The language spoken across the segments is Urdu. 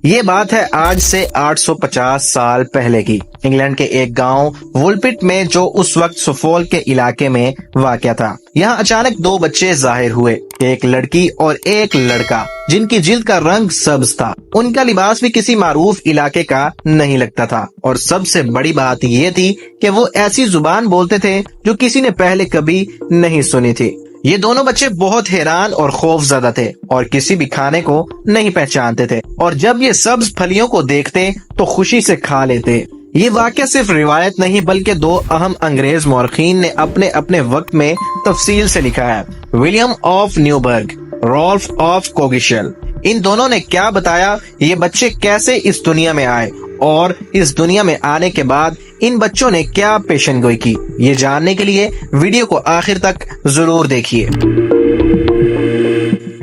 یہ بات ہے آج سے 850 سال پہلے کی، انگلینڈ کے ایک گاؤں وولپٹ میں جو اس وقت سفولک کے علاقے میں واقع تھا۔ یہاں اچانک دو بچے ظاہر ہوئے، ایک لڑکی اور ایک لڑکا، جن کی جلد کا رنگ سبز تھا۔ ان کا لباس بھی کسی معروف علاقے کا نہیں لگتا تھا، اور سب سے بڑی بات یہ تھی کہ وہ ایسی زبان بولتے تھے جو کسی نے پہلے کبھی نہیں سنی تھی۔ یہ دونوں بچے بہت حیران اور خوف زدہ تھے اور کسی بھی کھانے کو نہیں پہچانتے تھے، اور جب یہ سبز پھلیوں کو دیکھتے تو خوشی سے کھا لیتے۔ یہ واقعہ صرف روایت نہیں بلکہ دو اہم انگریز مورخین نے اپنے اپنے وقت میں تفصیل سے لکھا ہے۔ ولیم آف نیوبرگ، رالف آف کوگیشل، ان دونوں نے کیا بتایا، یہ بچے کیسے اس دنیا میں آئے اور اس دنیا میں آنے کے بعد ان بچوں نے کیا پیشن گوئی کی، یہ جاننے کے لیے ویڈیو کو آخر تک ضرور دیکھیے۔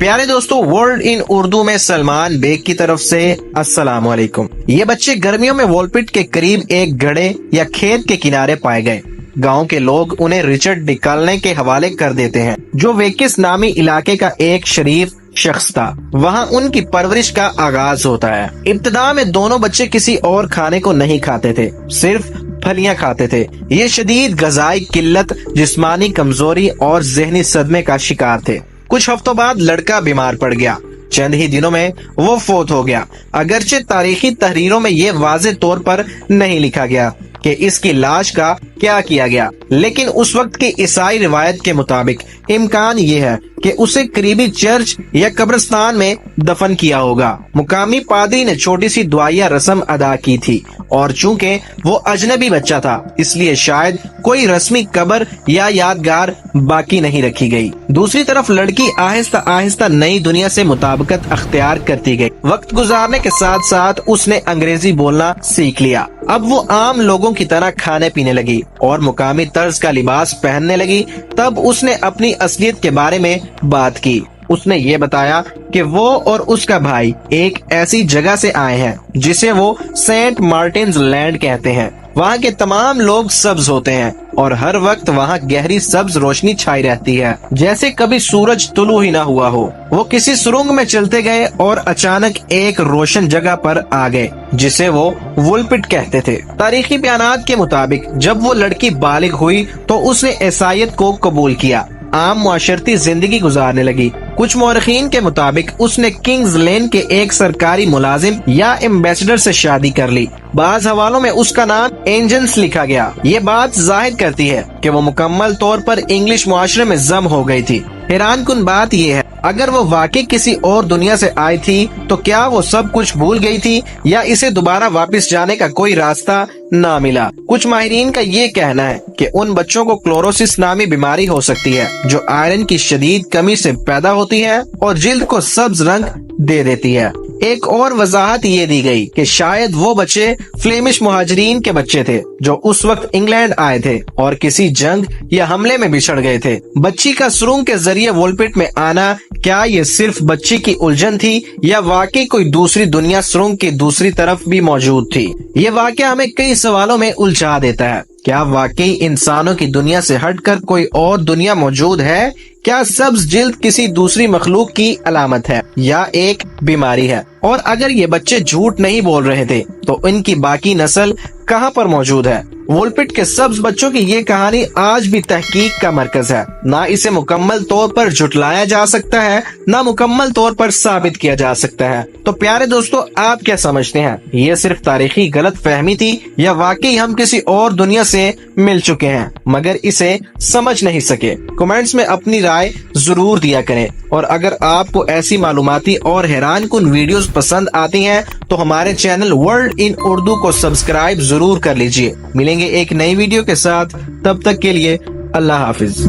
پیارے دوستو، ورلڈ ان اردو میں سلمان بیگ کی طرف سے السلام علیکم۔ یہ بچے گرمیوں میں وولپٹ کے قریب ایک گڑھے یا کھیت کے کنارے پائے گئے۔ گاؤں کے لوگ انہیں رچرڈ ڈکالنے کے حوالے کر دیتے ہیں، جو ویکس نامی علاقے کا ایک شریف شخص تھا۔ وہاں ان کی پرورش کا آغاز ہوتا ہے۔ ابتدا میں دونوں بچے کسی اور کھانے کو نہیں کھاتے تھے، صرف پھلیاں کھاتے تھے۔ یہ شدید غذائی قلت، جسمانی کمزوری اور ذہنی صدمے کا شکار تھے۔ کچھ ہفتوں بعد لڑکا بیمار پڑ گیا، چند ہی دنوں میں وہ فوت ہو گیا۔ اگرچہ تاریخی تحریروں میں یہ واضح طور پر نہیں لکھا گیا کہ اس کی لاش کا کیا کیا گیا، لیکن اس وقت کی عیسائی روایت کے مطابق امکان یہ ہے کہ اسے قریبی چرچ یا قبرستان میں دفن کیا ہوگا۔ مقامی پادری نے چھوٹی سی دعائیہ رسم ادا کی تھی، اور چونکہ وہ اجنبی بچہ تھا اس لیے شاید کوئی رسمی قبر یا یادگار باقی نہیں رکھی گئی۔ دوسری طرف لڑکی آہستہ آہستہ نئی دنیا سے مطابقت اختیار کرتی گئی۔ وقت گزارنے کے ساتھ ساتھ اس نے انگریزی بولنا سیکھ لیا۔ اب وہ عام لوگوں کی طرح کھانے پینے لگی اور مقامی طرز کا لباس پہننے لگی۔ تب اس نے اپنی اصلیت کے بارے میں بات کی۔ اس نے یہ بتایا کہ وہ اور اس کا بھائی ایک ایسی جگہ سے آئے ہیں جسے وہ سینٹ مارٹنز لینڈ کہتے ہیں۔ وہاں کے تمام لوگ سبز ہوتے ہیں اور ہر وقت وہاں گہری سبز روشنی چھائی رہتی ہے، جیسے کبھی سورج طلوع ہی نہ ہوا ہو۔ وہ کسی سرنگ میں چلتے گئے اور اچانک ایک روشن جگہ پر آ گئے جسے وہ وولپٹ کہتے تھے۔ تاریخی بیانات کے مطابق جب وہ لڑکی بالغ ہوئی تو اس نے عیسائیت کو قبول کیا، عام معاشرتی زندگی گزارنے لگی۔ کچھ مورخین کے مطابق اس نے کنگز لین کے ایک سرکاری ملازم یا ایمبیسڈر سے شادی کر لی۔ بعض حوالوں میں اس کا نام اینجنس لکھا گیا۔ یہ بات ظاہر کرتی ہے کہ وہ مکمل طور پر انگلش معاشرے میں ضم ہو گئی تھی۔ حیران کن بات یہ ہے، اگر وہ واقعی کسی اور دنیا سے آئی تھی تو کیا وہ سب کچھ بھول گئی تھی یا اسے دوبارہ واپس جانے کا کوئی راستہ نہ ملا؟ کچھ ماہرین کا یہ کہنا ہے کہ ان بچوں کو کلوروسس نامی بیماری ہو سکتی ہے، جو آئرن کی شدید کمی سے پیدا ہوتی ہے اور جلد کو سبز رنگ دے دیتی ہے۔ ایک اور وضاحت یہ دی گئی کہ شاید وہ بچے فلیمش مہاجرین کے بچے تھے جو اس وقت انگلینڈ آئے تھے اور کسی جنگ یا حملے میں بچھڑ گئے تھے۔ بچی کا سرنگ کے ذریعے وولپٹ میں آنا، کیا یہ صرف بچی کی الجھن تھی یا واقعی کوئی دوسری دنیا سرنگ کی دوسری طرف بھی موجود تھی؟ یہ واقعہ ہمیں کئی سوالوں میں الجھا دیتا ہے۔ کیا واقعی انسانوں کی دنیا سے ہٹ کر کوئی اور دنیا موجود ہے؟ کیا سبز جلد کسی دوسری مخلوق کی علامت ہے یا ایک بیماری ہے؟ اور اگر یہ بچے جھوٹ نہیں بول رہے تھے تو ان کی باقی نسل کہاں پر موجود ہے؟ وولپٹ کے سبز بچوں کی یہ کہانی آج بھی تحقیق کا مرکز ہے۔ نہ اسے مکمل طور پر جھٹلایا جا سکتا ہے، نہ مکمل طور پر ثابت کیا جا سکتا ہے۔ تو پیارے دوستو، آپ کیا سمجھتے ہیں؟ یہ صرف تاریخی غلط فہمی تھی یا واقعی ہم کسی اور دنیا سے مل چکے ہیں مگر اسے سمجھ نہیں سکے؟ کمنٹس میں اپنی رائے ضرور دیا کریں، اور اگر آپ کو ایسی معلوماتی اور حیران کن ویڈیوز پسند آتی ہیں تو ہمارے چینل ورلڈ ان اردو کو سبسکرائب ضرور کر لیجئے۔ ملیں گے ایک نئی ویڈیو کے ساتھ، تب تک کے لیے اللہ حافظ۔